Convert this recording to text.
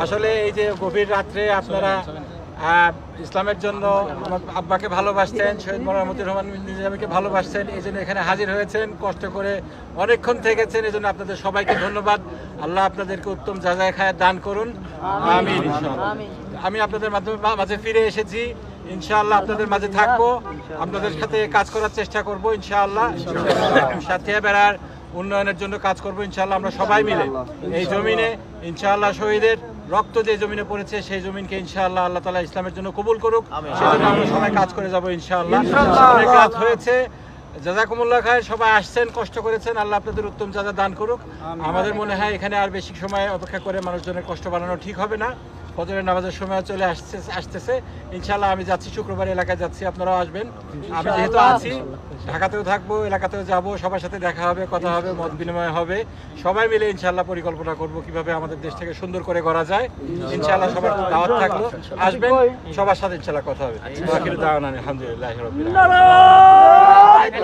আসলে এই যে গভীর রাত্রে আপনারা ইসলামের জন্য আব্বাকে ভালোবাসতেন, শহীদ মওলানা মতিউর রহমান নিজামীকে ভালোবাসতেন, এই জন্য এখানে হাজির হয়েছেন, কষ্ট করে অনেকক্ষণ থেকেছেন। এই জন্য আপনাদের সবাইকে ধন্যবাদ। আল্লাহ আপনাদেরকে উত্তম জাযায়ে খায়ের দান করুন, আমিন। ইনশাআল্লাহ আমি আপনাদের মাঝে ফিরে এসেছি, ইনশাআল্লাহ আপনাদের মাঝে থাকবো, আপনাদের সাথে কাজ করার চেষ্টা করবো ইনশাআল্লাহ। সাথিয়া বেড়ার উন্নয়নের জন্য কাজ করবো ইনশাআল্লাহ আমরা সবাই মিলে। এই জমিনে ইনশাআল্লাহ শহীদের রক্ত যে জমিনে পড়েছে সেই জমিনকে ইনশাআল্লাহ আল্লাহ তাআলা ইসলামের জন্য কবুল করুক, সেজন্য আমরা সবাই কাজ করে যাবো ইনশাআল্লাহ। অনেক কাজ হয়েছে, জাযাকুমুল্লাহ খায়ের, সবাই আসছেন, কষ্ট করেছেন, আল্লাহ আপনাদের উত্তম জাযা দান করুক। আমাদের মনে হয় এখানে আর বেশি সময় অপেক্ষা করে মানুষজনের কষ্ট বাড়ানো ঠিক হবে না। ফজরের নামাজের সময় চলে আসতেছে ইনশাআল্লাহ। আমি যাচ্ছি, শুক্রবার এলাকায় যাচ্ছি, আপনারাও আসবেন। আমি যেহেতু আছি, ঢাকাতেও থাকবো, এলাকাতেও যাব, সবার সাথে দেখা হবে, কথা হবে, মত বিনিময় হবে, সবাই মিলে ইনশাআল্লাহ পরিকল্পনা করব কিভাবে আমাদের দেশটাকে সুন্দর করে গড়া যায়। ইনশাআল্লাহ সবার দাওয়াত থাকলো, আসবেন, সবার সাথে ইনশাআল্লাহ কথা হবে। আলহামদুলিল্লাহি রাব্বিল আলামিন।